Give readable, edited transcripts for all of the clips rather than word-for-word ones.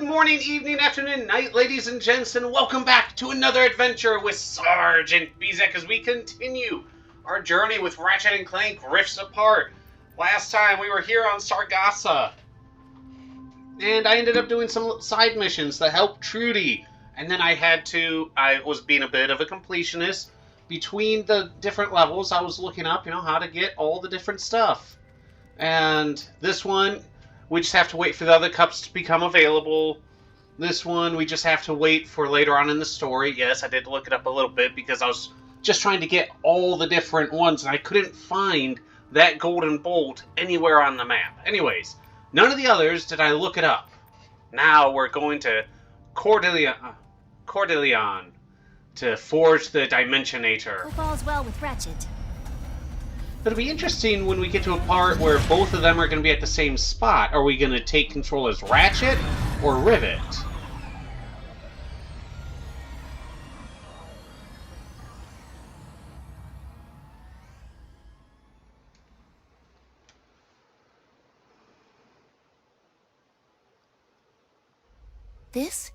morning, evening, afternoon, night, ladies and gents, and welcome back to another adventure with Sergeant Bezek as we continue our journey with Ratchet and Clank Rifts Apart. Last time we were here on Sargassa, and I ended up doing some side missions to help Trudy, and then I was being a bit of a completionist. Between the different levels, I was looking up, how to get all the different stuff. And this one, we just have to wait for the other cups to become available. This one, we just have to wait for later on in the story. Yes, I did look it up a little bit because I was just trying to get all the different ones, and I couldn't find that golden bolt anywhere on the map. Anyways, none of the others did I look it up. Now we're going to Cordelion to forge the Dimensionator. Hope all's well with Ratchet. It'll be interesting when we get to a part where both of them are going to be at the same spot. Are we going to take control as Ratchet or Rivet? This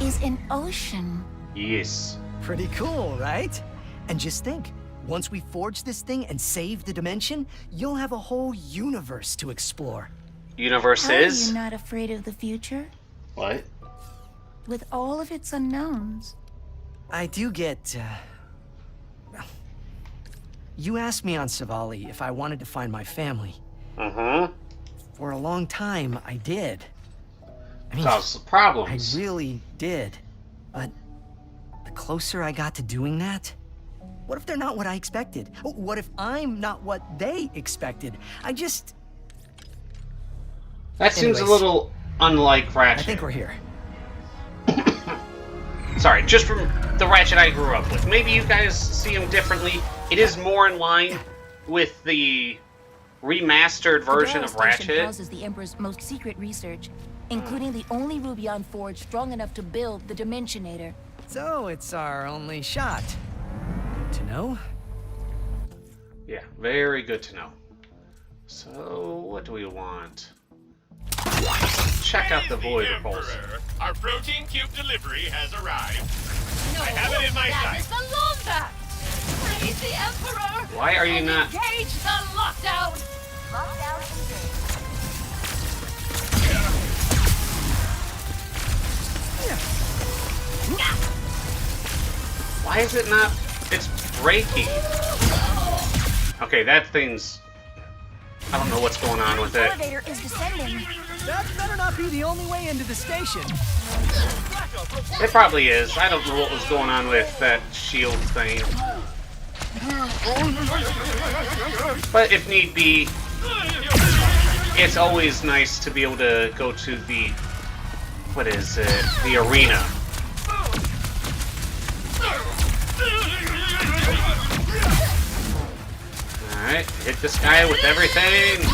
is an ocean. Yes. Pretty cool, right? And just think, once we forge this thing and save the dimension, you'll have a whole universe to explore. Universes? How are you not afraid of the future? What? With all of its unknowns. I do get, You asked me on Savali if I wanted to find my family. Uh-huh. For a long time, I did. I mean, Cause problems. I really did. But the closer I got to doing that, what if they're not what I expected? What if I'm not what they expected? That seems a little unlike Ratchet. I think we're here. Sorry, just from the Ratchet I grew up with. Maybe you guys see him differently. It is more in line with the remastered version of Ratchet. Houses the Emperor's most secret research, including the only Rubion forge strong enough to build the Dimensionator. So it's our only shot. To know? Yeah, very good to know. So, what do we want? Check out the Void Repulsor. Our protein cube delivery has arrived. I have it in my sight. Praise the Emperor! Why are you not... Engage the lockdown! Lockdown Why is it not... It's breaking. Okay, that thing's... I don't know what's going on with it. The elevator is descending. That better not be the only way into the station. It probably is. I don't know what was going on with that shield thing. But if need be, it's always nice to be able to go to the... What is it? The arena. Alright, hit this guy with everything.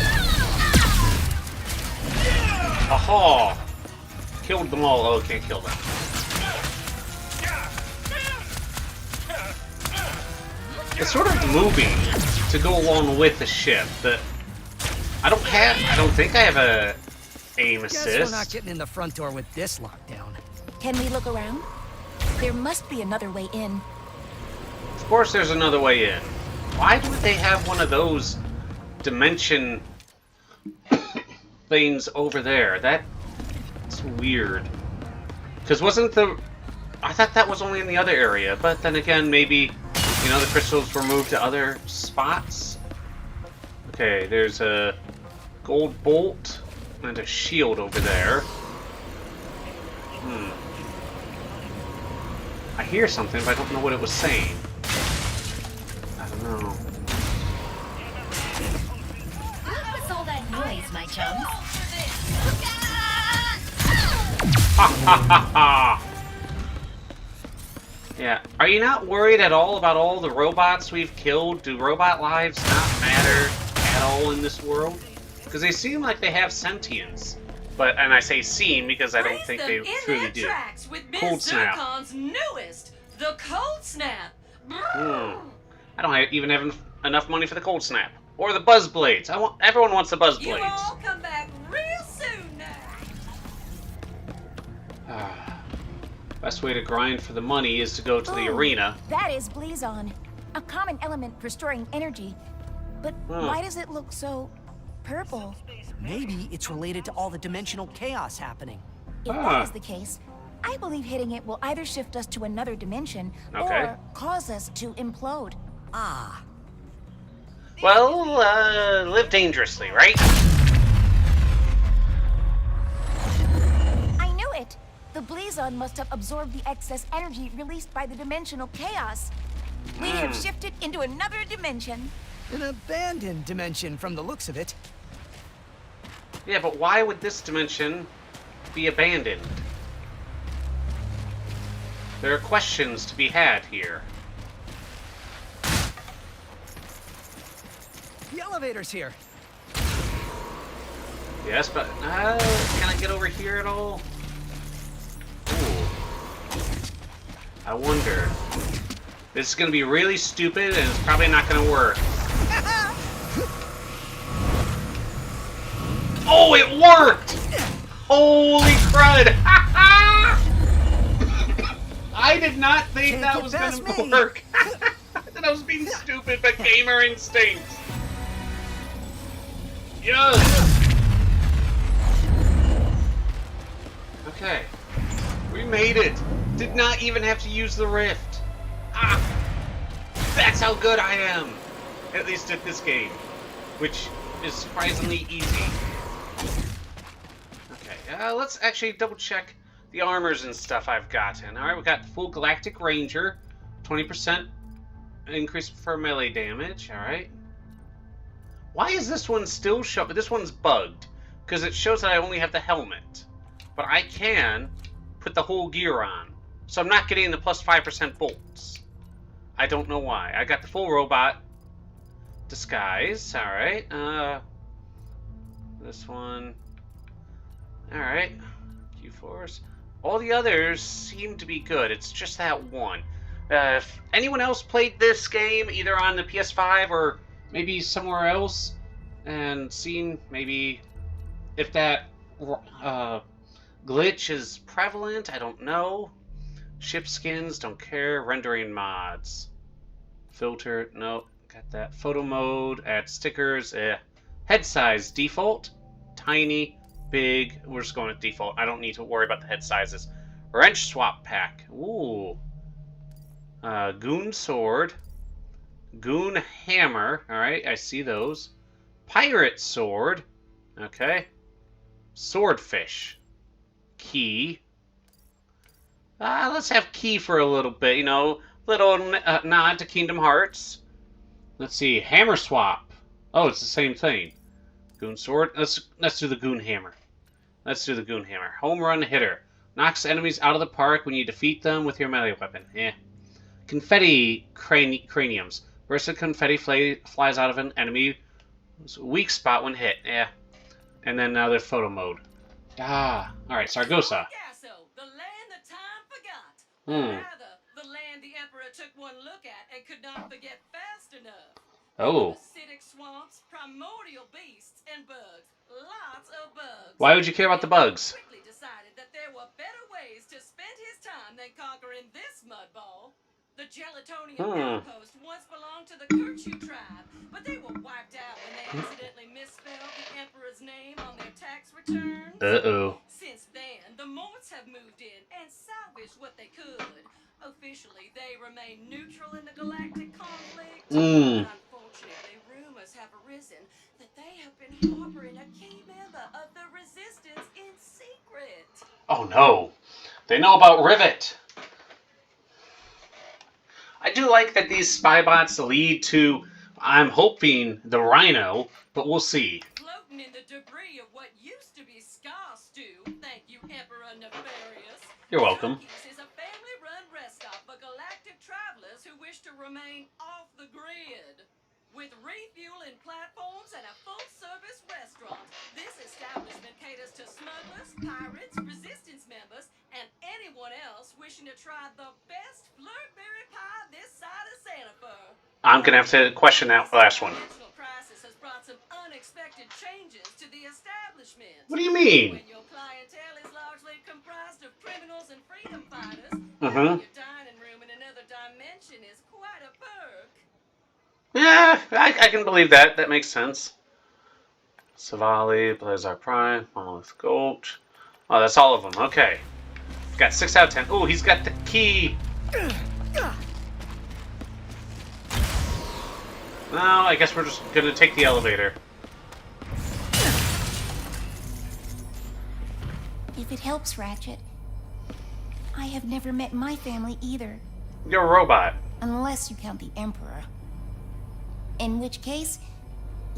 Aha! Killed them all. Oh, can't kill them. It's sort of moving to go along with the ship, but I don't think I have a aim assist. Guess we're not getting in the front door with this lockdown. Can we look around? There must be another way in. Of course there's another way in. Why would they have one of those dimension things over there? That's weird. Because I thought that was only in the other area, but then again, maybe, the crystals were moved to other spots? Okay, there's a gold bolt and a shield over there. I hear something, but I don't know what it was saying. I don't know. What's all that noise, my chums? Ha ha ha ha! Yeah, are you not worried at all about all the robots we've killed? Do robot lives not matter at all in this world? Because they seem like they have sentience. And I say seem because I don't think they truly do. Cold Snap. Zircon's newest, the Cold Snap. I don't even have enough money for the Cold Snap. Or the Buzz Blades. Everyone wants the Buzz You Blades. all come back real soon now. Best way to grind for the money is to go to the Ooh, arena. That is Blizon, a common element for storing energy. But why does it look so purple? Maybe it's related to all the dimensional chaos happening. If that is the case, I believe hitting it will either shift us to another dimension or cause us to implode. Ah. Well, live dangerously, right? I knew it! The Blizon must have absorbed the excess energy released by the dimensional chaos. We have shifted into another dimension. An abandoned dimension from the looks of it. Yeah, but why would this dimension be abandoned? There are questions to be had here. The elevator's here. Yes, but can I get over here at all? Ooh. I wonder. This is gonna be really stupid, and it's probably not gonna work. Oh, it worked! Holy crud! I did not think that was gonna work. I thought I was being stupid, but gamer instincts. Yes! Okay. We made it. Did not even have to use the rift. That's how good I am. At least at this game. Which is surprisingly easy. Okay, let's actually double check the armors and stuff I've gotten. Alright, we got full Galactic Ranger. 20% increase for melee damage. Alright. Why is this one still showing? This one's bugged. Because it shows that I only have the helmet. But I can put the whole gear on. So I'm not getting the plus 5% bolts. I don't know why. I got the full robot disguise. Alright. This one. Alright. Q-Force. All the others seem to be good. It's just that one. If anyone else played this game, either on the PS5 or maybe somewhere else, and seen maybe if that glitch is prevalent, I don't know. Ship skins, don't care. Rendering mods. Filter, nope. Got that. Photo mode, add stickers, Head size, default. Tiny, big. We're just going with default. I don't need to worry about the head sizes. Wrench swap pack. Ooh. Goon sword. Goon hammer. Alright, I see those. Pirate sword. Okay. Swordfish. Key. Let's have key for a little bit, you know. Little nod to Kingdom Hearts. Let's see. Hammer swap. Oh, it's the same thing. Goon sword. Let's do the goon hammer. Let's do the goon hammer. Home run hitter. Knocks enemies out of the park when you defeat them with your melee weapon. Confetti craniums. Burst of confetti flies out of an enemy weak spot when hit. And then now there's photo mode. Alright, Sargosa. The land that time forgot. Or rather, the land the Emperor took one look at and could not forget fast enough. Oh. Acidic swamps, primordial beasts, and bugs. Lots of bugs. Why would you care about the bugs? Quickly decided that there were better ways to spend his time than conquering this mudball. The Gelatonian outpost once belonged to the Kerchu tribe, but they were wiped out when they accidentally misspelled the Emperor's name on their tax returns. Since then, the Morts have moved in and salvaged what they could. Officially, they remain neutral in the galactic conflict. But unfortunately, rumors have arisen that they have been harboring a key member of the Resistance in secret. Oh no. They know about Rivet. I do like that these spy bots lead to, I'm hoping, the Rhino, but we'll see. Floating in the debris of what used to be Scar Stew, thank you, Emperor Nefarious. You're welcome. Junkies is a family-run rest stop for galactic travelers who wish to remain off the grid. With refueling platforms and a full-service restaurant, this establishment caters to smugglers, pirates, resistance members, and anyone else wishing to try the best flirtberry pie this side of Santa Fe. I'm gonna have to question that last one. The financial crisis has brought some unexpected changes to the establishment. What do you mean? When your clientele is largely comprised of criminals freedom fighters, Mm-hmm. your dining room in another dimension is quite a perk. Yeah, I can believe that. That makes sense. Savali, Blazar Prime, Monolith Gulch. Oh, that's all of them. Okay. Got 6 out of 10. Oh, he's got the key. No, I guess we're just gonna take the elevator. If it helps, Ratchet, I have never met my family either, You're a robot. unless you count the Emperor. In which case,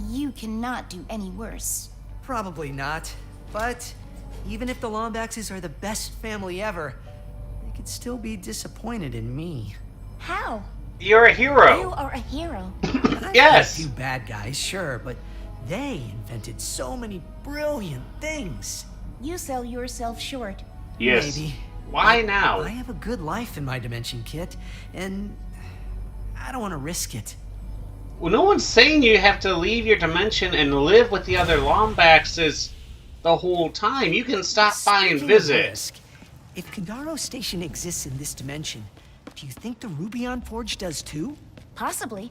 you cannot do any worse. Probably not. But even if the Lombaxes are the best family ever, they could still be disappointed in me. How? You're a hero. You are a hero. Yes. A few bad guys, sure, but they invented so many brilliant things. You sell yourself short. Yes. Maybe. Why now? I have a good life in my dimension, Kit, and I don't want to risk it. Well, no one's saying you have to leave your dimension and live with the other Lombaxes the whole time. You can stop by and Speaking of visit. risk, if Kandaro Station exists in this dimension, do you think the Rubion Forge does too? Possibly.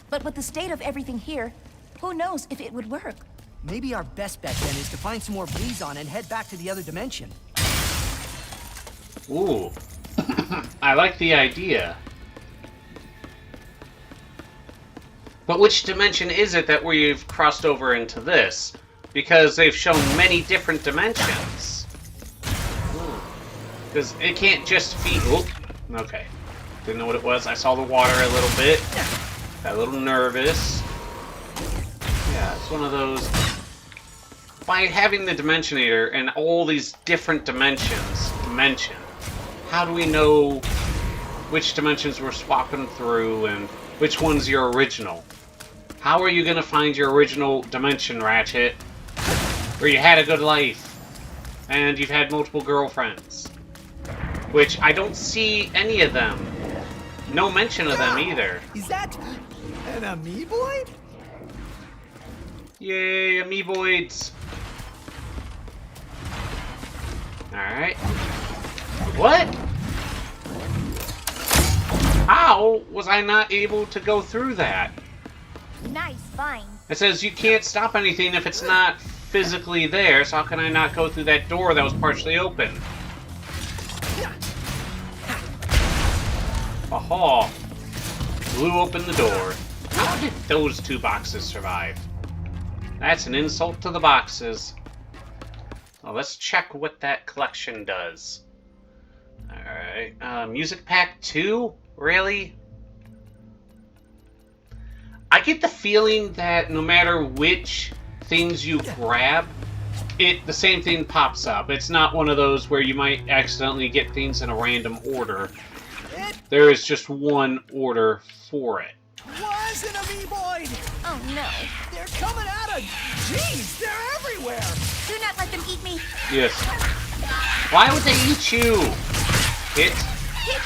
But with the state of everything here, who knows if it would work? Maybe our best bet then is to find some more Blizon and head back to the other dimension. Ooh. I like the idea. But which dimension is it that we've crossed over into this? Because they've shown many different dimensions. Because it can't just be... Oh, okay. Didn't know what it was. I saw the water a little bit. Got a little nervous. Yeah, it's one of those... By having the Dimensionator and all these different dimensions mentioned, how do we know which dimensions we're swapping through and which one's your original? How are you going to find your original dimension, Ratchet? Where you had a good life and you've had multiple girlfriends. Which I don't see any of them. No mention of them either. Is that an amoeboid? Yay, amoeboids. Alright. What? How was I not able to go through that? Nice find. It says you can't stop anything if it's not physically there, so how can I not go through that door that was partially open? Aha! Blew open the door. How did those two boxes survive? That's an insult to the boxes. Well, let's check what that collection does. Alright, music pack 2? Really? I get the feeling that no matter which things you grab, the same thing pops up. It's not one of those where you might accidentally get things in a random order. There is just one order for it. Was an amoeboid! Oh no. They're coming at us! Jeez, they're everywhere! Do not let them eat me. Yes. Why would they eat you? Keep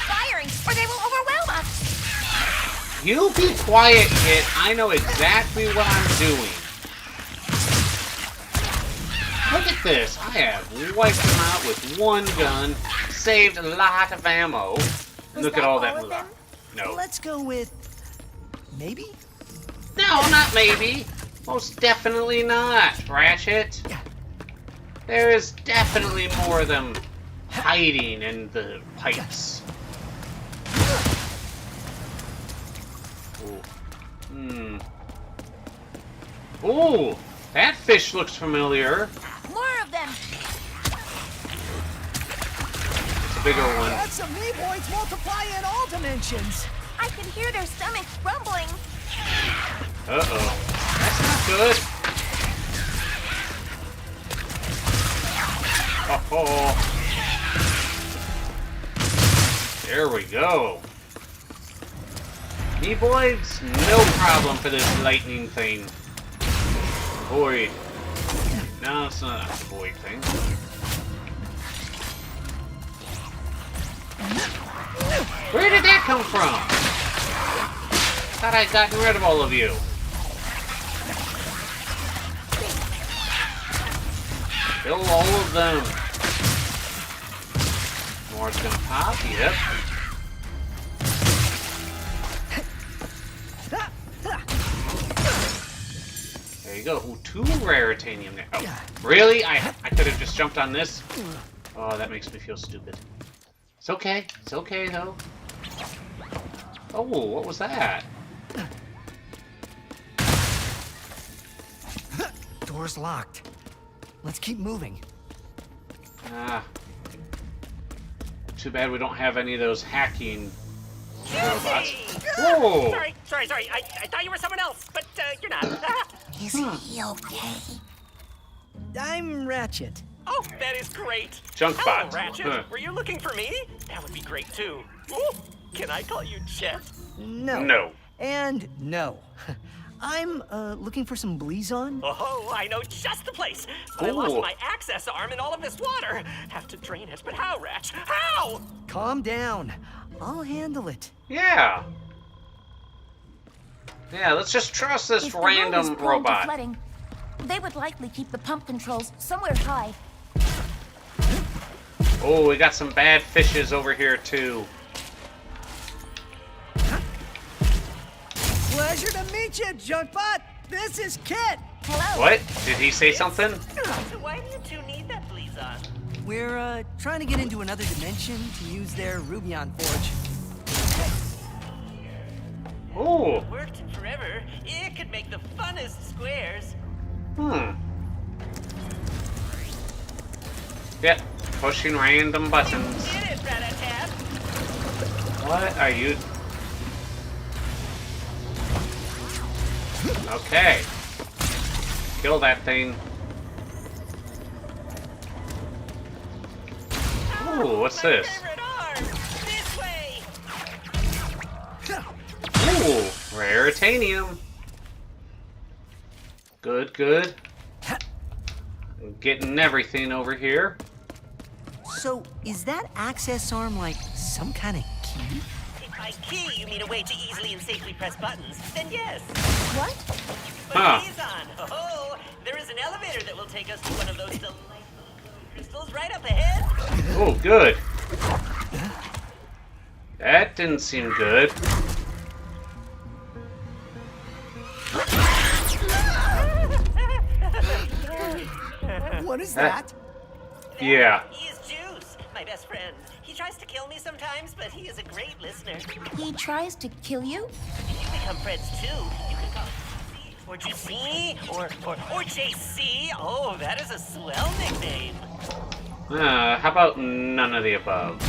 firing, or they will overwhelm us. You be quiet, Kit. I know exactly what I'm doing. Look at this. I have wiped them out with one gun, saved a lot of ammo. Look at all that of them? No. Let's go with... maybe? No, not maybe. Most definitely not, Ratchet. There is definitely more of them hiding in the pipes. Ooh. Ooh, that fish looks familiar. More of them. It's a bigger one. That's amoeboids multiply in all dimensions! I can hear their stomachs rumbling. Uh-oh. That's not good. Oh. There we go. Amoeboids, no problem for this lightning thing. Void. No, it's not a void thing. Where did that come from? Thought I'd gotten rid of all of you. Kill all of them. More's gonna pop. Yep. There you go. Ooh, 2 raritanium there. Oh, really? I could have just jumped on this? Oh, that makes me feel stupid. It's okay. It's okay, though. Oh, what was that? Door's locked. Let's keep moving. Ah. Too bad we don't have any of those hacking robots. Whoa! Sorry. I thought you were someone else, but you're not. Is he okay? I'm Ratchet. Oh, that is great. Junk Hello, bot. Ratchet. Huh. Were you looking for me? That would be great too. Ooh, can I call you Chet? No. No. And no. I'm looking for some Blizon. Oh, I know just the place. But I Ooh. lost my access arm in all of this water. Have to drain it, but how, Ratch? How? Calm down. I'll handle it. Yeah. Yeah, let's just trust this If the room is random prone to robot. flooding, they would likely keep the pump controls somewhere high. Oh, we got some bad fishes over here, too. Pleasure to meet you, Junkbot. This is Kit. Hello. What? Did he say something? So why do you two need that Blizon? We're trying to get into another dimension to use their Rubion forge. Oh. Worked forever. It could make the funnest squares. Yep, pushing random buttons. Get it, Rat-a-tat. What are you... Okay. Kill that thing. Ooh, what's My this? favorite arm. This way. Ooh, raritanium. Good. Getting everything over here. So, is that access arm like some kind of key? If by key you mean a way to easily and safely press buttons, then yes. What? But Huh. Blizon, oh, there is an elevator that will take us to one of those delightful crystals right up ahead. Oh, good. That didn't seem good. What is that? Yeah. He is Juice, my best friend. He tries to kill me sometimes, but he is a great listener. He tries to kill you? If you become friends too, you can call him or Juicy or JC. Oh, that is a swell nickname. How about none of the above?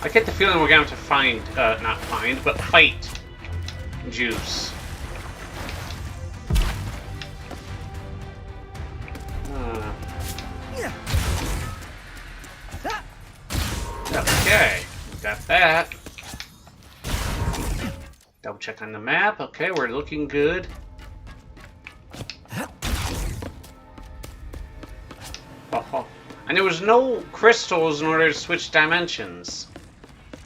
I get the feeling we're going to find, not find, but fight Juice. Okay, got that. Double check on the map. Okay, we're looking good. Oh, and there was no crystals in order to switch dimensions,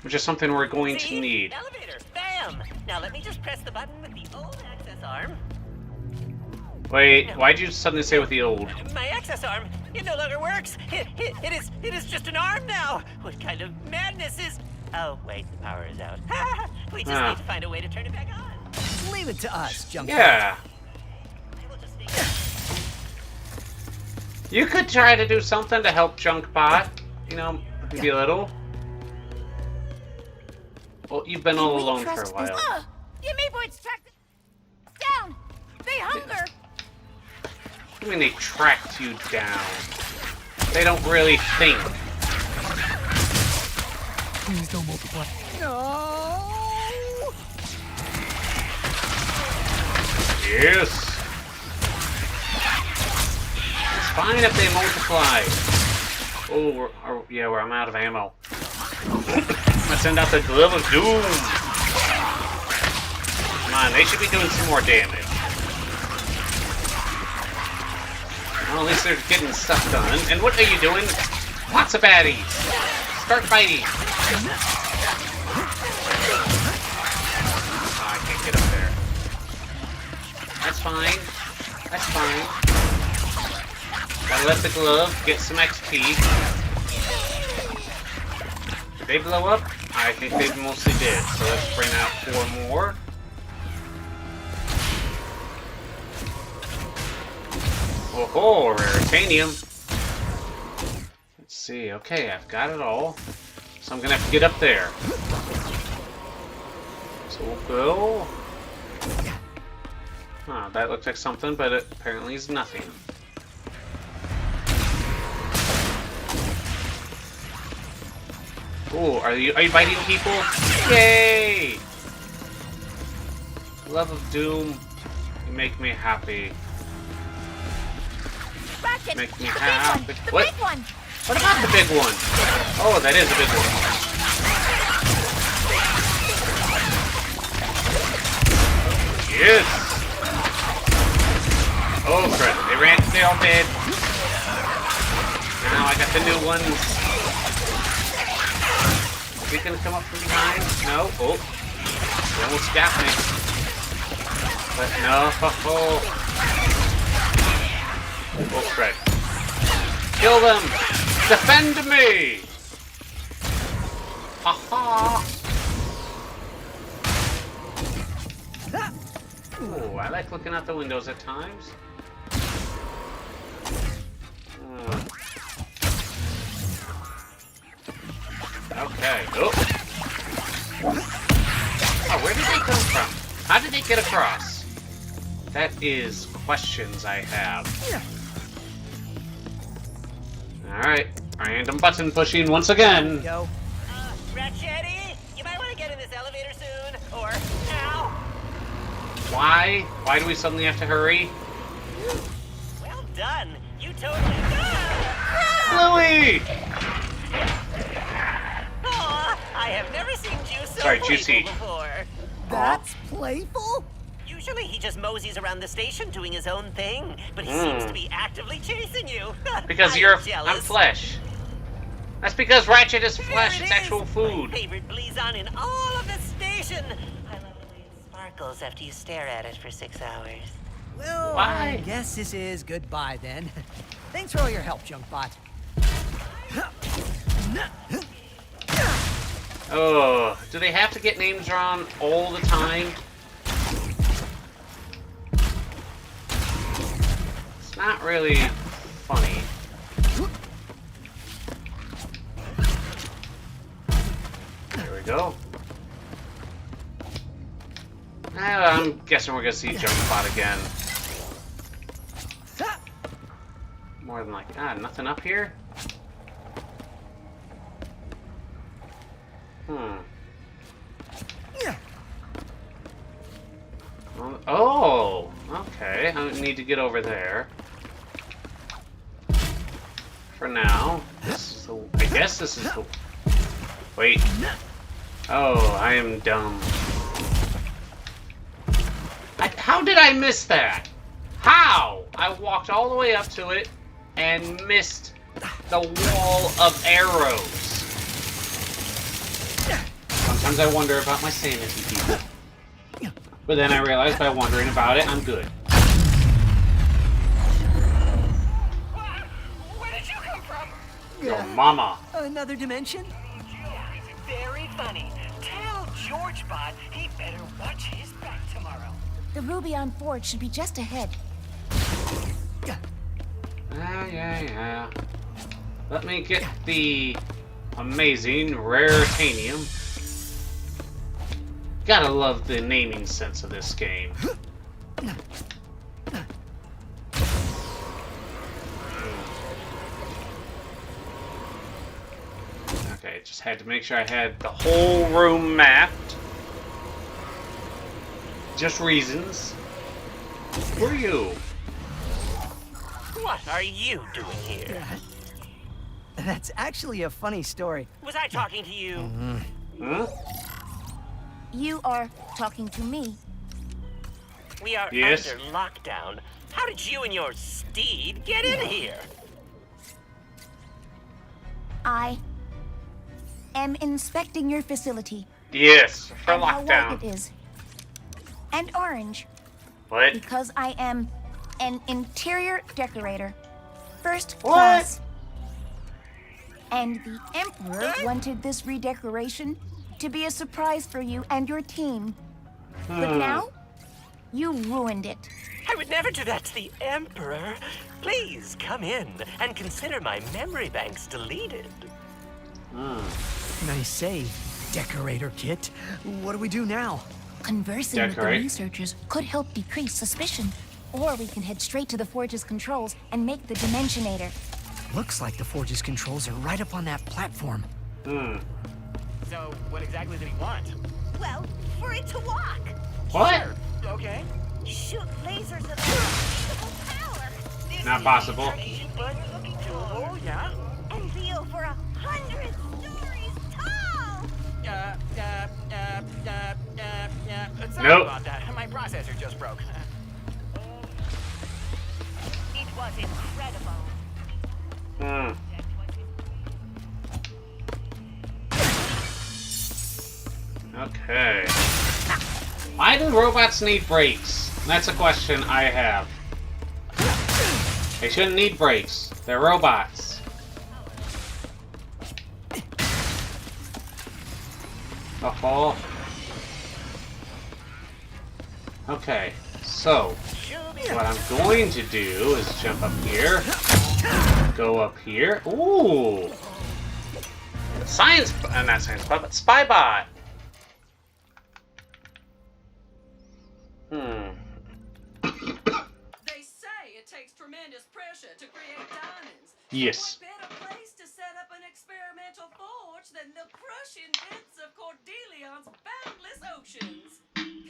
which is something we're going See? to need. Elevator, bam! Now let me just press the button with the old access arm. Wait, why'd you suddenly say with the old? My access arm, it no longer works. It is just an arm now. What kind of madness is... Oh, wait, the power is out. We just need to find a way to turn it back on. Leave it to us, Junkbot. Yeah. I will just stay... You could try to do something to help Junkbot. You know, maybe a little. Well, you've been all We alone for a trust while. this- You Meeboids tracked down! They hunger! I mean, they tracked you down. They don't really think. Please don't multiply. No! Yes. It's fine if they multiply. Oh, yeah, I'm out of ammo. Let's send out the Glove of Doom. Come on, they should be doing some more damage. Well, at least they're getting stuff done. And what are you doing? Lots of baddies. Start fighting. Oh, I can't get up there. That's fine. That's fine. Got let the glove get some XP. Did they blow up? I think they mostly did. So let's bring out 4 more. Oh, Raritanium. Let's see. Okay, I've got it all. So I'm gonna have to get up there. So we'll go. Huh, that looks like something, but it apparently is nothing. Oh, are you biting people? Yay! Love of Doom, you make me happy. Ratchet, Make me the happy. big one, the What? big one. What about the big one? Oh, that is a big one. Yes! Oh, crap. They all dead. Now I got the new ones. Is he gonna come up from behind? No. Oh. He almost got me. But no. Oh, crap. Kill them! Defend me! Ha-ha! Ooh, I like looking out the windows at times. Okay. Oh, where did they come from? How did they get across? That is questions I have. Alright, random button pushing once again. Go. Ratchetti, you might want to get in this elevator soon, or now. Why? Why do we suddenly have to hurry? Well done. You totally done. Louie! Aw, I have never seen Juice so Sorry, playful Juicy. before. That's playful? Usually he just moseys around the station doing his own thing, but he seems to be actively chasing you. Because I'm I'm jealous. flesh. That's because Ratchet is There flesh, it it's is, actual food. My favorite Blizon in all of the station. I love the way it sparkles after you stare at it for 6 hours. Well, Why? I guess this is goodbye then. Thanks for all your help, Junkbot. Oh, do they have to get names wrong all the time? It's not really funny. There we go. I'm guessing we're gonna see Junkbot again. More than like, nothing up here? Oh, okay. I need to get over there. For now, this is the. I guess this is the. Wait. Oh, I am dumb. How did I miss that? How? I walked all the way up to it and missed the wall of arrows. Sometimes I wonder about my sanity, people. But then I realize by wondering about it, I'm good. Where did you come from? Your mama. Another dimension? It's very funny. Tell GeorgeBot he better watch his back tomorrow. The Rubion Forge should be just ahead. Yeah. Let me get the amazing Raritanium. Gotta love the naming sense of this game. Okay, just had to make sure I had the whole room mapped. Just reasons. Who are you? What are you doing here? That's actually a funny story. Was I talking to you? Huh? You are talking to me. We are Yes. under lockdown. How did you and your steed get in here? I am inspecting your facility. Yes, for and how lockdown. white it is. And orange, What? because I am an interior decorator. First What? class. And the Emperor wanted this redecoration to be a surprise for you and your team. But now, you ruined it. I would never do that to the Emperor. Please come in and consider my memory banks deleted. Nice save, Decorator Kit. What do we do now? Conversing with the Decorate. researchers could help decrease suspicion. Or we can head straight to the Forge's controls and make the Dimensionator. Looks like the Forge's controls are right up on that platform. So, what exactly did he want? Well, for it to walk. What? Okay. Shoot lasers of unbelievable power. This Not is possible. the information we're looking for. Oh, yeah? And be over 100 stories tall. Sorry Nope. about that. My processor just broke. It was incredible. Okay. Why do robots need brakes? That's a question I have. They shouldn't need brakes. They're robots. Oh. Okay, so what I'm going to do is jump up here, go up here. Ooh, science, not science bot, but Spybot. They say it takes tremendous pressure to create diamonds. Yes. What better place to set up an experimental forge than the crushing depths of Cordelion's boundless oceans?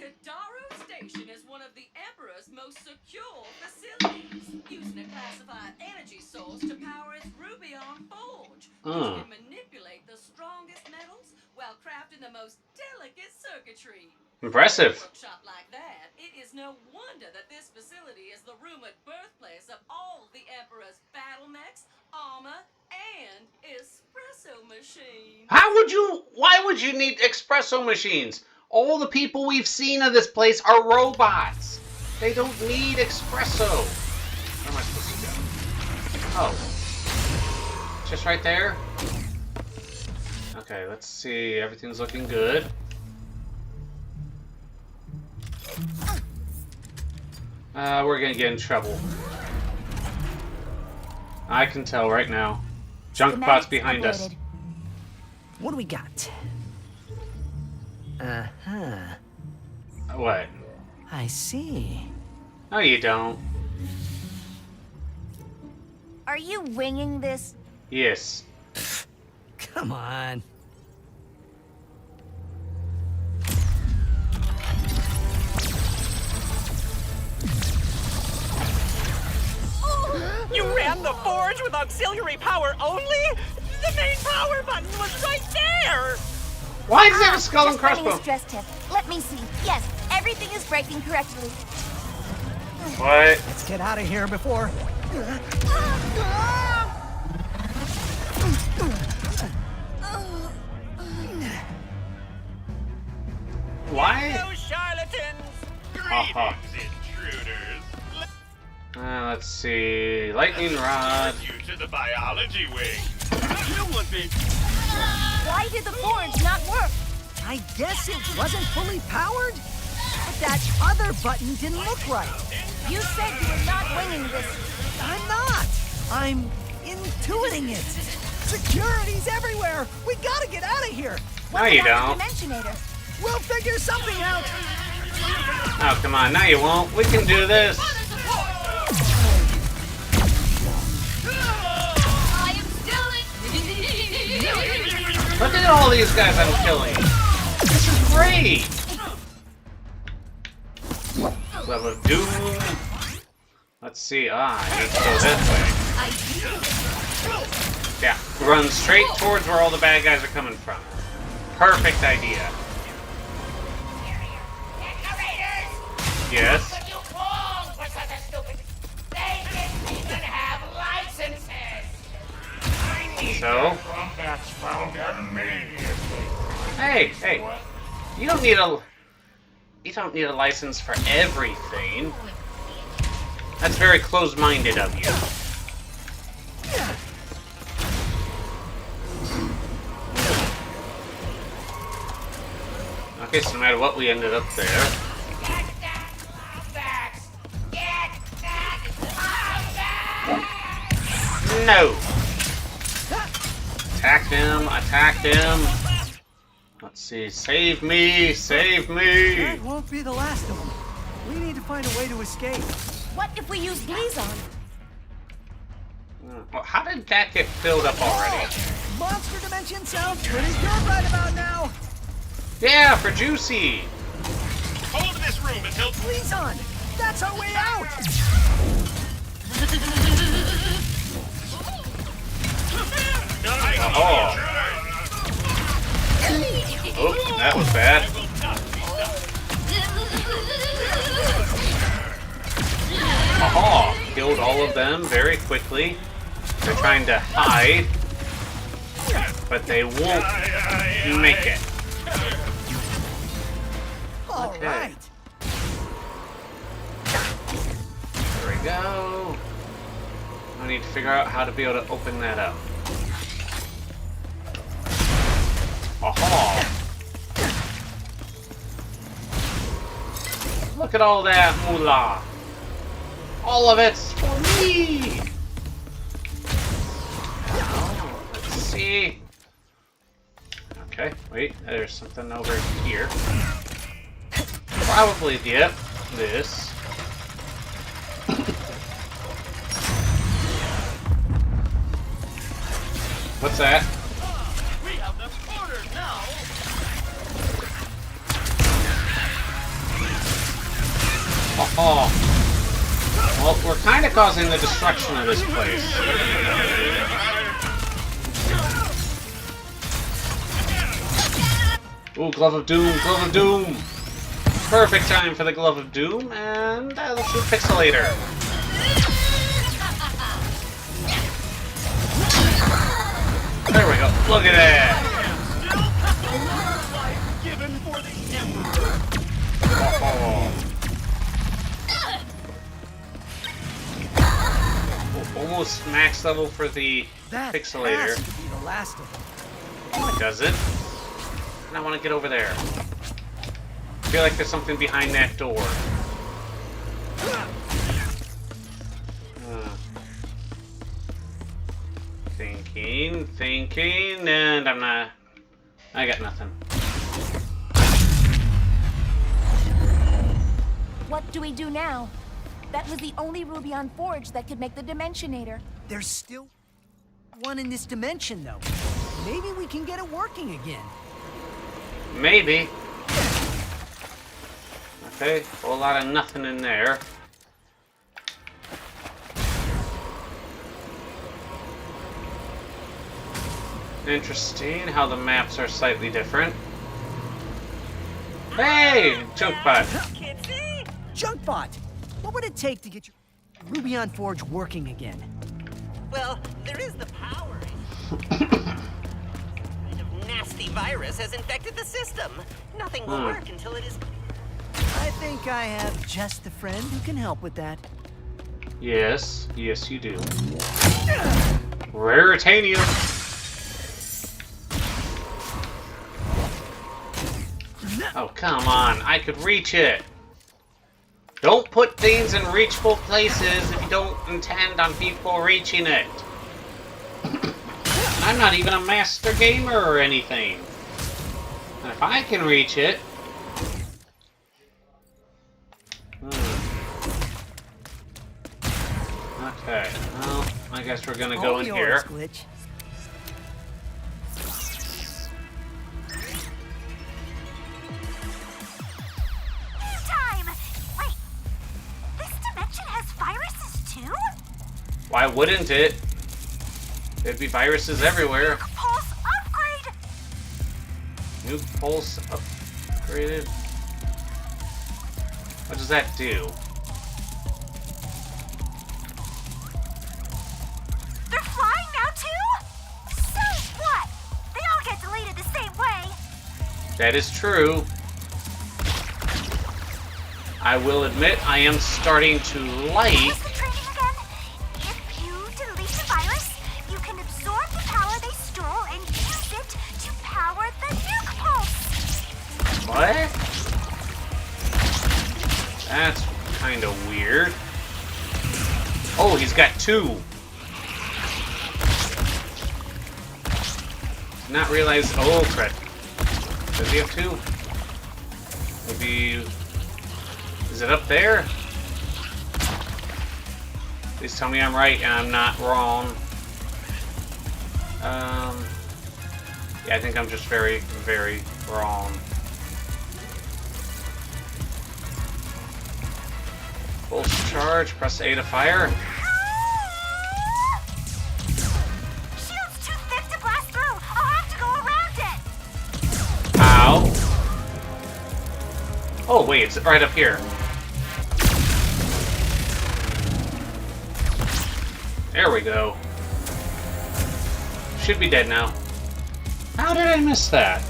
Kadaro Station is one of the Emperor's most secure facilities, using a classified energy source to power its Rubion forge, which can manipulate the strongest metals while crafting the most delicate circuitry. Impressive. Workshop like that, it is no wonder that this facility is the rumored birthplace of all the Emperor's battle mechs, armor, and espresso machines. Why would you need espresso machines? All the people we've seen of this place are robots. They don't need espresso. Where am I supposed to go? Oh. Just right there? Okay, let's see. Everything's looking good. We're gonna get in trouble. I can tell right now. Junkbot's behind us. Uploaded. What do we got? Uh-huh. What? I see. No, you don't. Are you winging this? Yes. Come on. You ran the forge with auxiliary power only? The main power button was right there! Why does it have a skull and Just running a crossbones? stress test. Let me see. Yes, everything is breaking correctly. What? Let's get out of here before... Why? No charlatans! Haha. Intruders. Let's see. Lightning rod. You to the biology wing. Why did the forge not work? I guess it wasn't fully powered? But that other button didn't look right. You said you were not winging this. I'm not. I'm intuiting it. Security's everywhere. We gotta get out of here. No, you about don't. the Dimensionator? We'll figure something out. Oh, come on. Now you won't. We can do this. I am still Look at all these guys I'm killing. This is great. Level of Doom. Let's see. I need to go this way. Yeah, run straight towards where all the bad guys are coming from. Perfect idea. Yes. So? Hey, you don't need a license for everything. That's very close-minded of you. Okay, so no matter what, we ended up there. No! Attacked him, attacked him. Let's see, save me, save me! That won't be the last of them. We need to find a way to escape. What if we use Blazon? Well, how did that get filled up already? Monster Dimension sounds pretty good right about now. Yeah, for Juicy! Hold this room until... Blazon! That's our way out! Oh. Oh, that was bad. Aha! Killed all of them very quickly. They're trying to hide, but they won't make it. All Okay. right. There we go. I need to figure out how to be able to open that up. Aha! Look at all that moolah! All of it's for me! Let's see. Okay, wait, there's something over here. Probably, yep, this. What's that? We have them cornered now. Oh. Well, we're kind of causing the destruction of this place. Ooh, Glove of Doom, Glove of Doom! Perfect time for the Glove of Doom, and let's do Pixelator. There we go, look at that! Given for the Emperor. Oh. Almost max level for the That Pixelator. has to be the last of them. It doesn't. And I want to get over there. I feel like there's something behind that door. Thinking, and I'm not... I got nothing. What do we do now? That was the only ruby on Forge that could make the Dimensionator. There's still one in this dimension, though. Maybe we can get it working again. Maybe. Okay, a whole lot of nothing in there. Interesting how the maps are slightly different. Hey, Chunkbot. Kitsy! Junkbot, what would it take to get your Ruby on Forge working again? Well, there is the power. Some kind of nasty virus has infected the system. Nothing will work until it is... I think I have just the friend who can help with that. Yes, yes you do. Raritanium. Oh, come on. I could reach it. Don't put things in reachable places if you don't intend on people reaching it. I'm not even a master gamer or anything. And if I can reach it... Okay, well, I guess we're gonna go in here. Glitch. Time! Wait, this dimension has viruses too? Why wouldn't it? There'd be viruses everywhere. Pulse upgrade! Nuke pulse upgraded. What does that do? They're flying now too? So what? They all get deleted the same way. That is true. I will admit I am starting to like... What's the training again? If you delete the virus, you can absorb the power they stole and use it to power the nuke pulse. What? That's kind of weird. Oh, he's got two. Did not realize. Oh, crap. Does he have two? Maybe. Is it up there? Please tell me I'm right and I'm not wrong. Yeah, I think I'm just very, very wrong. Pulse charge, press A to fire. Shield's too thick to blast through. I'll have to go around it. Ow. Oh, wait, it's right up here. There we go. Should be dead now. How did I miss that?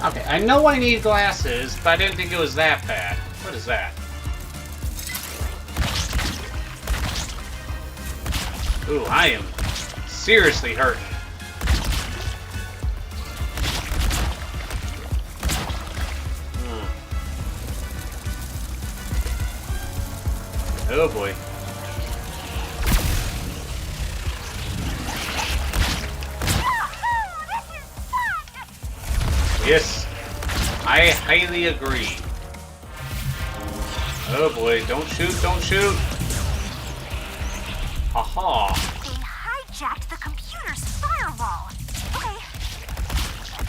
Okay, I know I need glasses, but I didn't think it was that bad. What is that? Ooh, I am seriously hurting. Oh boy. Yes, I highly agree. Oh boy, don't shoot, don't shoot. Aha. They hijacked the computer's firewall. Okay.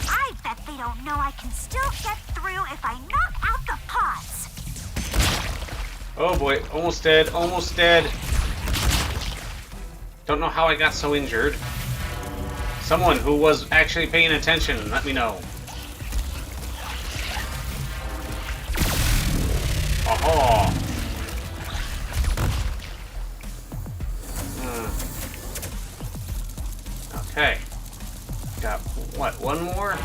I bet they don't know I can still get through if I knock out the pods. Oh boy, almost dead, almost dead. Don't know how I got so injured. Someone who was actually paying attention, let me know. Oh. Okay. Got what? One more?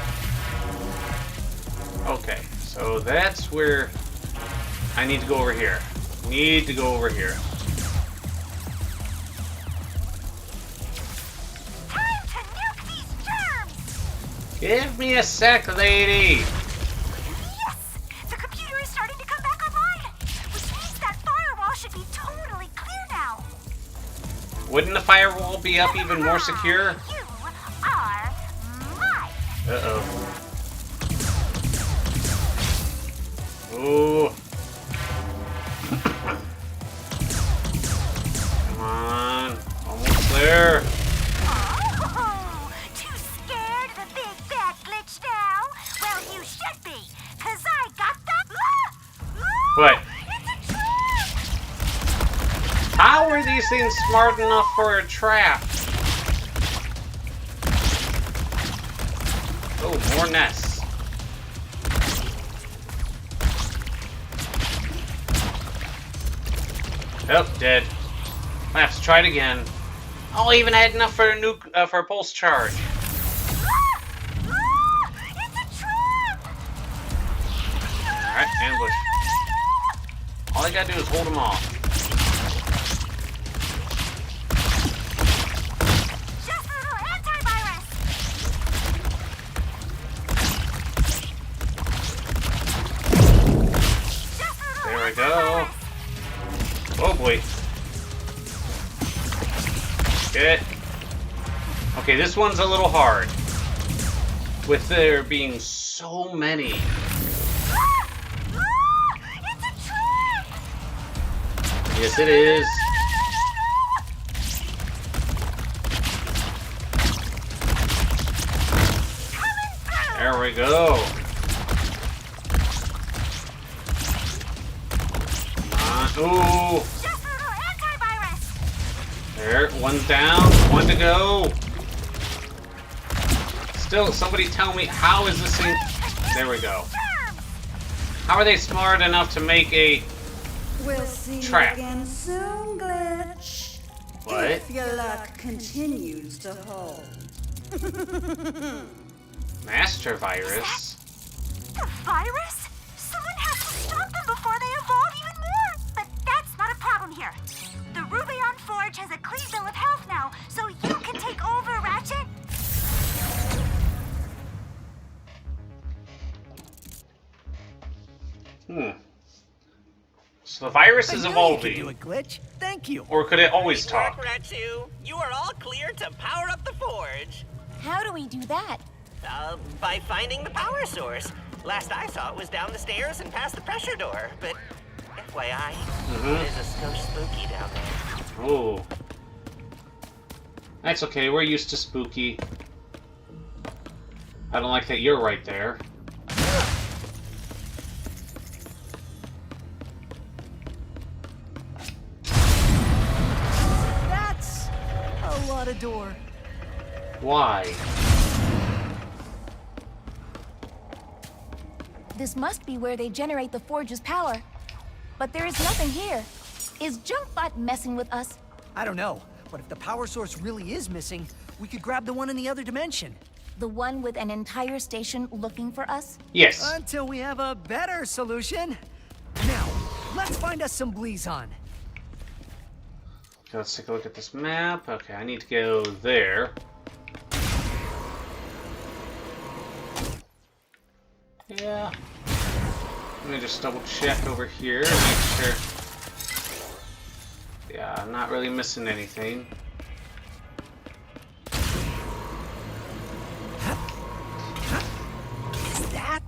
Okay. So that's where I need to go over here. Need to go over here. Time to nuke these germs! Give me a sec, lady. Wouldn't the firewall be up even more secure? You are mine. Uh-oh. Ooh. Come on. Almost there. Oh, too scared of the big bad glitch now? Well, you should be, because I got the... What? It's a trap! How are these things smart enough for a trap? Oh, more nests. Oh, dead. I have to try it again. Oh, I even had enough for a nuke for a pulse charge. It's a trap! Alright, ambush. All I gotta do is hold them off. Just a little antivirus! Just a little There we go. antivirus. Oh boy. Get. Okay, this one's a little hard. With there being so many. It's a trap! Yes, it is. There we go. Come on. Ooh. Just a little antivirus! There, one's down, one to go. Still, somebody tell me, how is this thing... There we go. How are they smart enough to make a We'll see trap? you again soon, Glitch. What? If your luck continues to hold. Master virus? The virus? Someone has to stop them before they evolve even more! But that's not a problem here. The Rubion Forge has a clean bill of health now, so you can take over, Ratchet! So the virus I is knew you evolving. could do it, Glitch. Thank you. Or could it always Great work, talk? Ratu. You are all clear to power up the forge. How do we do that? By finding the power source. Last I saw it was down the stairs and past the pressure door, but FYI, it is a skosh spooky down there. Oh. That's okay, we're used to spooky. I don't like that you're right there. That's a lot of door. Why? This must be where they generate the forge's power. But there is nothing here. Is Junkbot messing with us? I don't know, but if the power source really is missing, we could grab the one in the other dimension. The one with an entire station looking for us? Yes. Until we have a better solution. Now, let's find us some Blizon. Okay, let's take a look at this map. Okay, I need to go there. Yeah. Let me just double check over here and make sure. Yeah, I'm not really missing anything. Is that?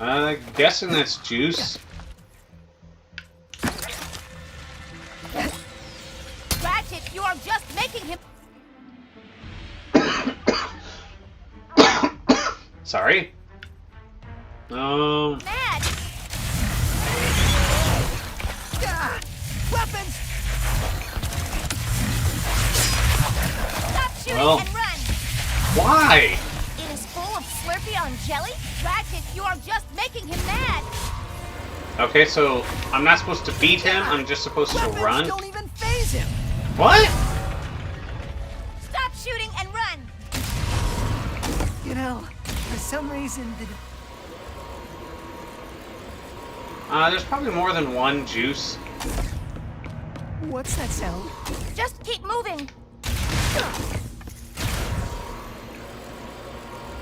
I'm guessing that's juice. Ratchet, you are just making him... Sorry. mad! Ah, weapons! Stop shooting Well. and run! Why? It is full of Slurpee on jelly? Ratchet, you are just making him mad! Okay, so I'm not supposed to beat him. I'm just supposed to Weapons run. don't even phase him. What? Stop shooting and run! You know, for some reason, There's probably more than one juice. what's that sound? Just keep moving!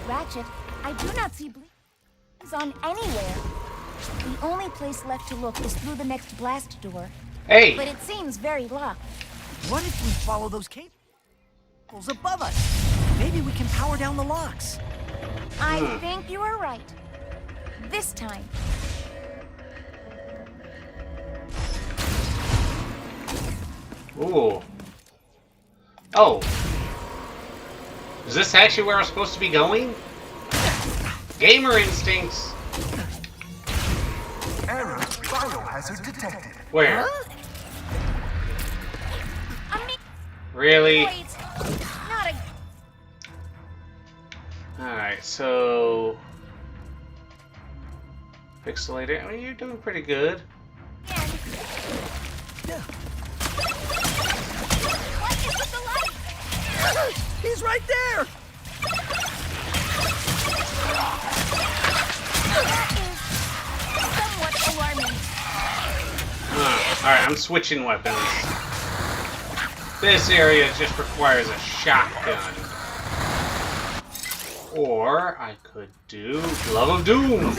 Ratchet, I do not see Blizon anywhere. The only place left to look is through the next blast door. Hey! But it seems very locked. What if we follow those cables above us? Maybe we can power down the locks. I think you are right. This time. Ooh. Oh. Is this actually where I'm supposed to be going? Gamer instincts. Error. Biohazard detected. Where? I mean, Really? wait. Not a... Alright, so... Pixelator. I mean, you're doing pretty good. What is with the light? He's right there! That is somewhat alarming. Alright, I'm switching weapons. This area just requires a shotgun. Or I could do Glove of Doom.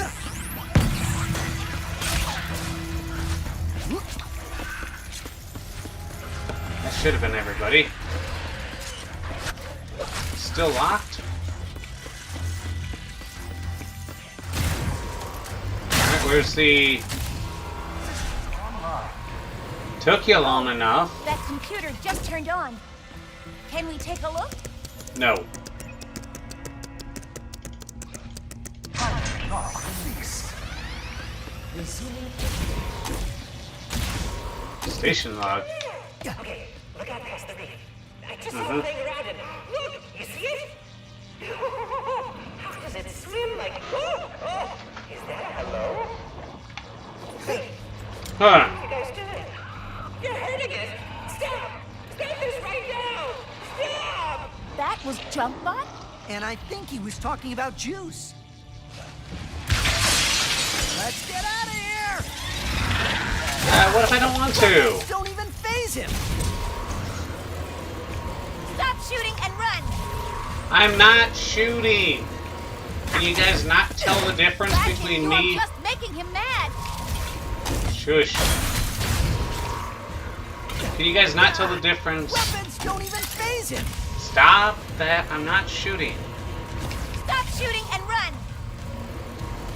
That should have been everybody. Still locked? Alright, where's the... Took you long enough. That computer just turned on. Can we take a look? No. Lock released. Station log. Okay, look out past the reef. I just saw it playing around and look, you see it? How does it swim like? Oh, is that a hello? Hey, Huh. what are you guys doing? You're hurting it. Stop! Stop this right now! Stop! That was Junkbot? And I think he was talking about juice. Let's get out of here! What if I don't want to? Don't even phase him! Stop shooting and run! I'm not shooting. Can you guys not tell the difference Ratchet, between you me? are just making making him mad. Shush. Can you guys not tell the difference? Weapons don't even phase him. Stop that. I'm not shooting. Stop shooting and run.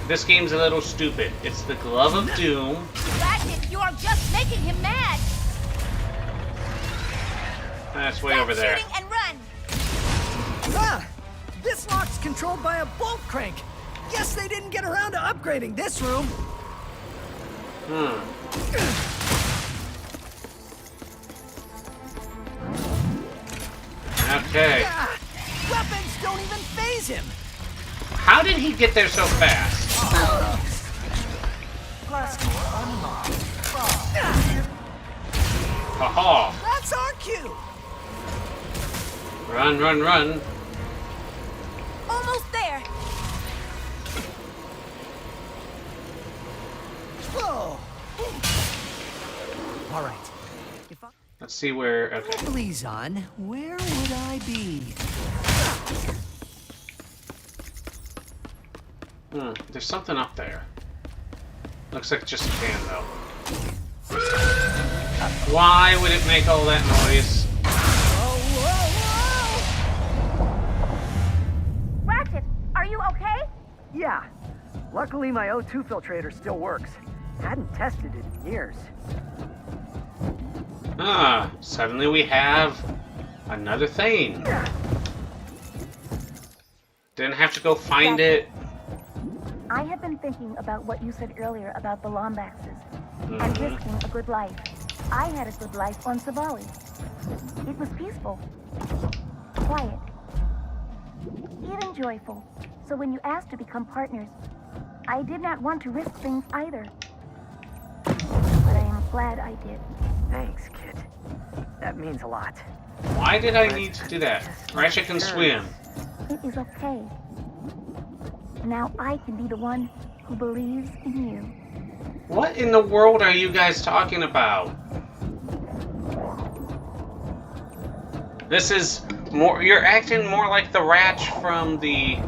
This game's a little stupid. It's the Glove of Doom. Ratchet, you are just making him mad. That's way Stop over there. shooting and run. Ah! This lock's controlled by a bolt crank. Guess they didn't get around to upgrading this room. Okay. Ah! Weapons don't even phase him. How did he get there so fast? Aha! That's our cue. Run, run, run. Almost there. Whoa. All right. If I Let's see where. Okay. Please on, where would I be? There's something up there. Looks like just a can, though. Why would it make all that noise? Ratchet, are you okay? Yeah. Luckily, my O2 filtrator still works. Hadn't tested it in years. Ah, suddenly we have another thing. Didn't have to go find it. I have been thinking about what you said earlier about the Lombaxes and risking a good life. I had a good life on Savali. It was peaceful, quiet, even joyful. So when you asked to become partners, I did not want to risk things either. But I am glad I did. Thanks, kid. That means a lot. Why did I need to do that? Ratchet can swim. It is okay. Now I can be the one who believes in you. What in the world are you guys talking about? This is more. You're acting more like the Ratch from the,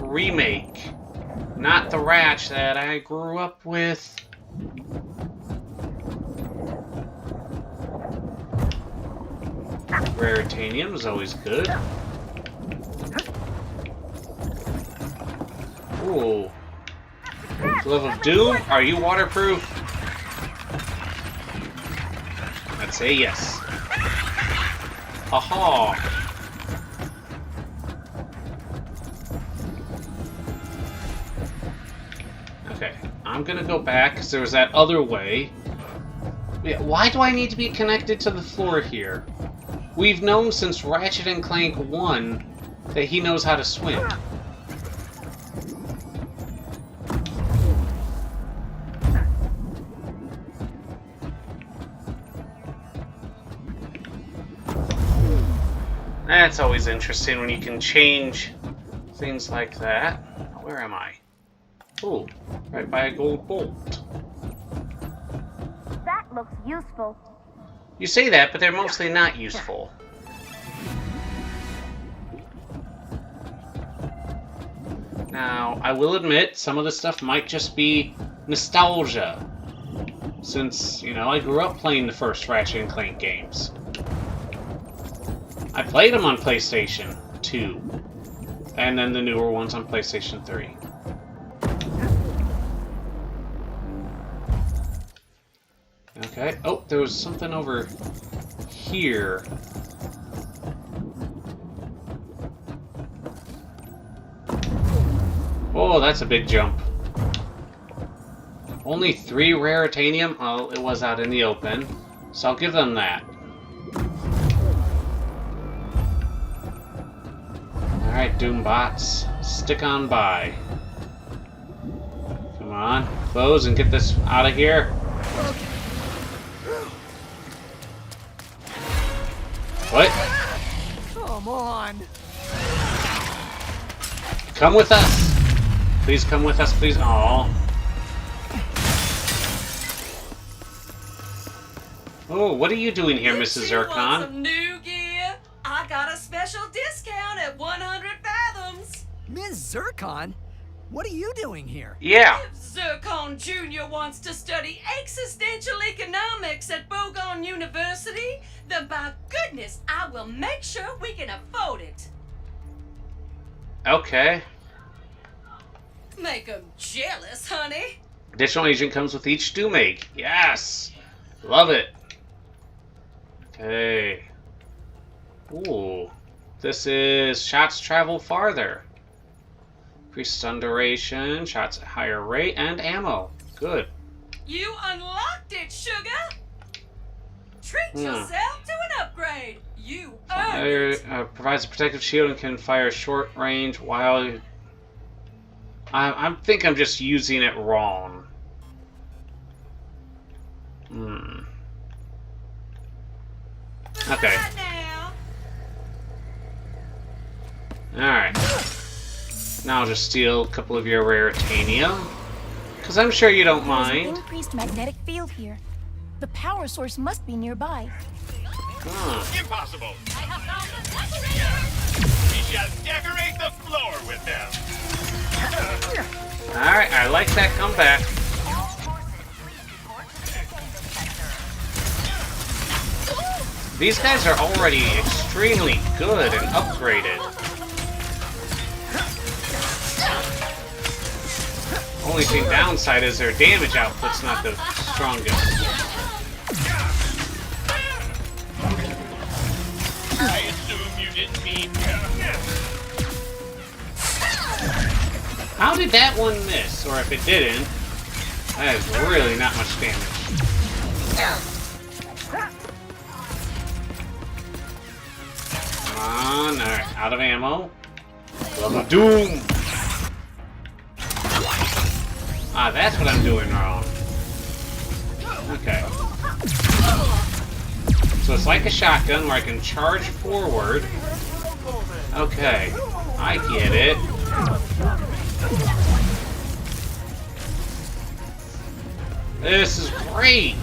remake. Not the Ratch that I grew up with. Raritanium is always good. Ooh. Glove of Doom, are you waterproof? Let's say yes. Aha! Okay, I'm gonna go back because there was that other way. Yeah, why do I need to be connected to the floor here? We've known since Ratchet and Clank 1 that he knows how to swim. That's always interesting when you can change things like that. Where am I? Oh, right by a gold bolt. That looks useful. You say that, but they're mostly not useful. Now, I will admit, some of the stuff might just be nostalgia. Since, I grew up playing the first Ratchet and Clank games. I played them on PlayStation 2. And then the newer ones on PlayStation 3. Okay. Oh, there was something over here. Oh, that's a big jump. Only 3 Raritanium? Oh, it was out in the open. So I'll give them that. Alright, Doombots. Stick on by. Come on. Close and get this out of here. What? Come on. Come with us. Please come with us, please. Aww. Oh, what are you doing here, Mrs. You want Zircon? some new gear? I got a special discount at 100 Fathoms. Ms. Zircon? What are you doing here? Yeah. If Zircon Jr. wants to study existential economics at Bogon University, then by goodness, I will make sure we can afford it. Okay. Make 'em jealous, honey. Additional agent comes with each do make. Yes. Love it. Okay. Ooh. This is shots travel farther. Increased stun duration, shots at higher rate, and ammo. Good. You unlocked it, sugar. Treat yourself to an upgrade. You earned it. Provides a protective shield and can fire short range while... I think I'm just using it wrong. Okay. Alright. Now I'll just steal a couple of your raritanium. Because I'm sure you don't There's an mind. increased magnetic field here. The power source must be nearby. Impossible. We shall decorate the floor with them. Alright, I like that comeback. These guys are already extremely good and upgraded. Only thing downside is their damage output's not the strongest. I assume you didn't mean... How did that one miss? Or if it didn't, that is really not much damage. Come on, alright, out of ammo. Glove of Doom! Ah, that's what I'm doing wrong. Okay. So it's like a shotgun where I can charge forward. Okay, I get it. This is great!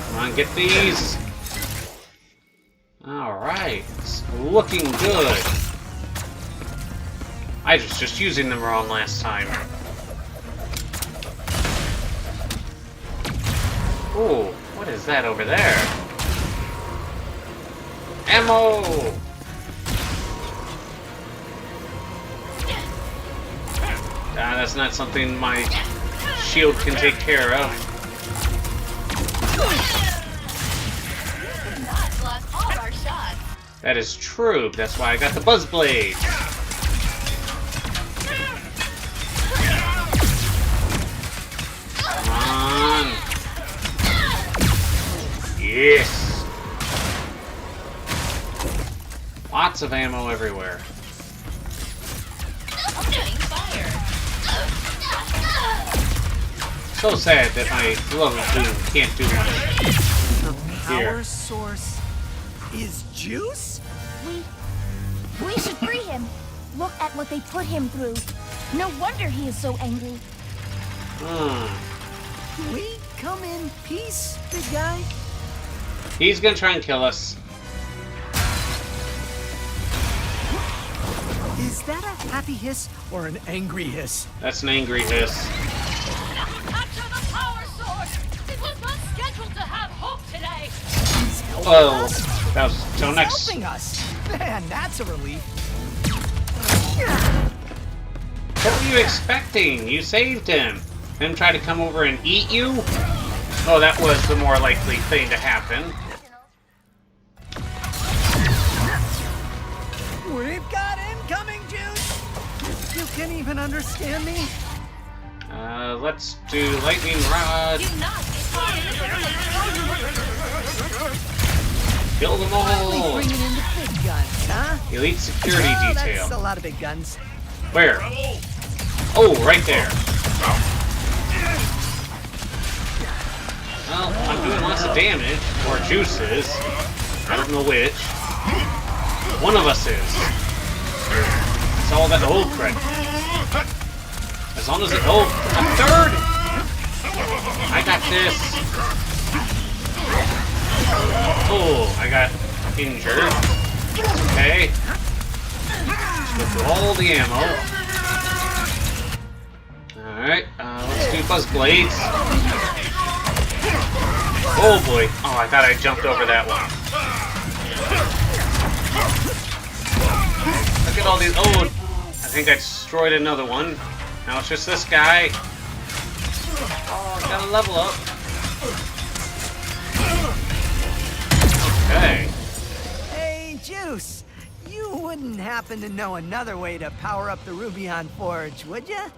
Come on, get these! Alright, it's looking good. I was just using them wrong last time. Ooh, what is that over there? Ammo! Ah, that's not something my shield can take care of. That is true. That's why I got the Buzz Blade. Come on. Yes. Lots of ammo everywhere. So sad that my Glove of Doom can't do much. The Here. power source is juice? We should free him. Look at what they put him through. No wonder he is so angry. Can we come in peace, big guy? He's gonna try and kill us. Is that a happy hiss or an angry hiss? That's an angry hiss. Capture the power source! It was not scheduled to have hope today! He's helping Oh, us. that was so He's next. helping us. Man, that's a relief. What were you expecting? You saved him. Him try to come over and eat you? Oh, that was the more likely thing to happen. We've got incoming juice. You can't even understand me. Let's do lightning rod. Kill them Finally all. bringing in the big guns, huh? Elite security Oh, detail. that's a lot of big guns. Where? Oh, right there. Well, I'm doing lots of damage, or juices. I don't know which. One of us is. It's all that old credit. As long as it... Oh, a third! I got this. Oh, I got injured. Okay. Let's go through all the ammo. Alright, let's do Buzz Blades. Oh boy. Oh, I thought I jumped over that one. Look at all these. Oh, I think I destroyed another one. Now it's just this guy. Oh, I gotta level up. Okay. Hey, Juice! You wouldn't happen to know another way to power up the Rubion Forge, would ya?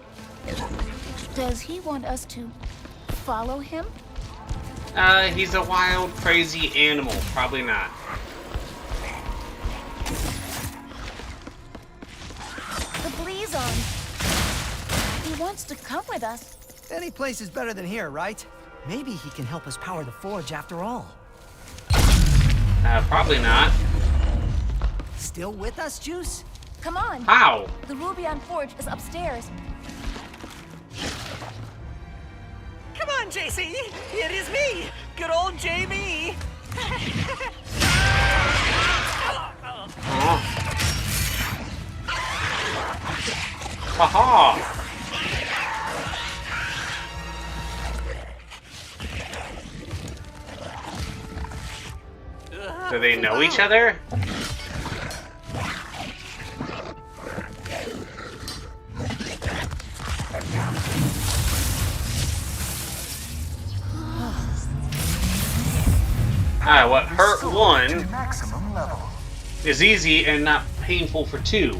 Does he want us to follow him? He's a wild, crazy animal. Probably not. The Blazon. He wants to come with us. Any place is better than here, right? Maybe he can help us power the forge after all. Probably not. Still with us, Juice? Come on. How? The Rubion Forge is upstairs. Come on, JC! It is me! Good old JB! Oh. Haha! Do they know each other? What hurt one Maximum level. is easy and not painful for two.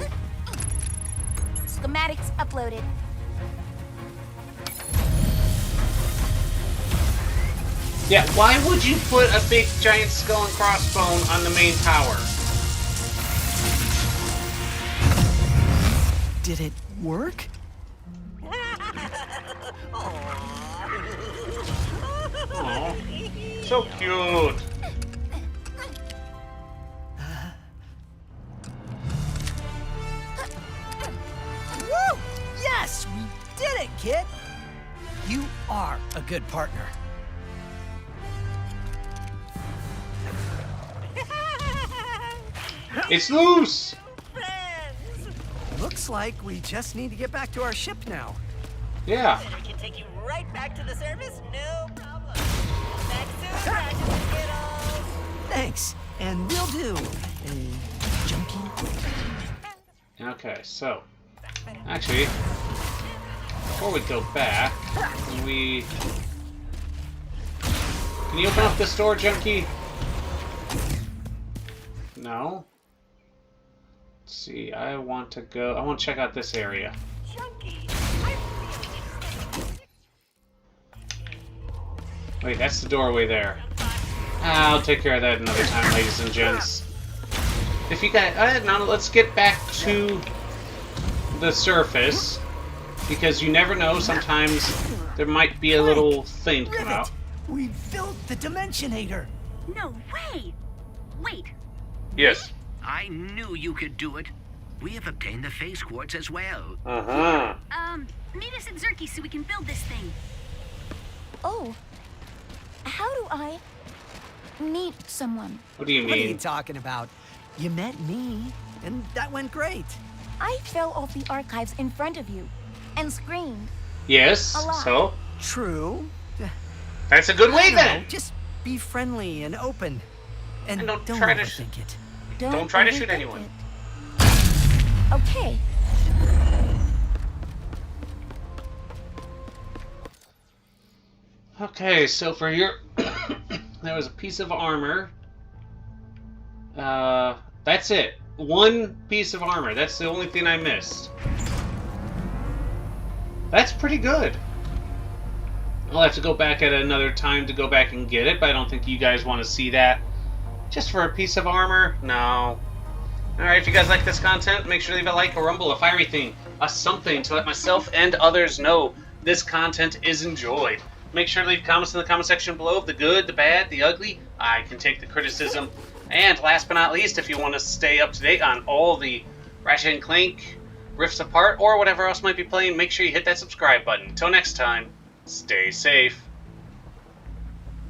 Schematics uploaded. Yeah, why would you put a big giant skull and crossbone on the main tower? Did it work? Aw, so cute. Woo! Yes, we did it, kid! You are a good partner. It's loose! Looks like we just need to get back to our ship now. Yeah. We can take you right back to the surface, no problem. Back soon, Ratchet and Skittles! Thanks, and will do. Junkie. Okay, so actually, before we go back, can you open up this door, Junkie? No. Let's see, I want to check out this area. Junkie, Wait, that's the doorway there. I'll take care of that another time, ladies and gents. If you guys, now let's get back to the surface, because you never know. Sometimes there might be a little thing come out. We built the Dimensionator. No way! Wait, Yes. I knew you could do it. We have obtained the phase quartz as well. meet us at Zerky so we can build this thing. Oh. How do I meet someone? What do you mean? What are you talking about? You met me, and that went great. I fell off the archives in front of you and screamed. Yes, A lot. so? True. That's a good way I don't then! know, just be friendly and open. And And don't don't try to overthink it. Don't try to shoot overthink anyone. it. Okay. Okay, so for your... there was a piece of armor. That's it. One piece of armor. That's the only thing I missed. That's pretty good. I'll have to go back at another time to go back and get it, but I don't think you guys want to see that. Just for a piece of armor? No. Alright, if you guys like this content, make sure to leave a like, a rumble, a fiery thing, a something to let myself and others know this content is enjoyed. Make sure to leave comments in the comment section below of the good, the bad, the ugly. I can take the criticism. And last but not least, if you want to stay up to date on all the Ratchet & Clank, Rifts Apart, or whatever else might be playing, make sure you hit that subscribe button. Until next time, stay safe.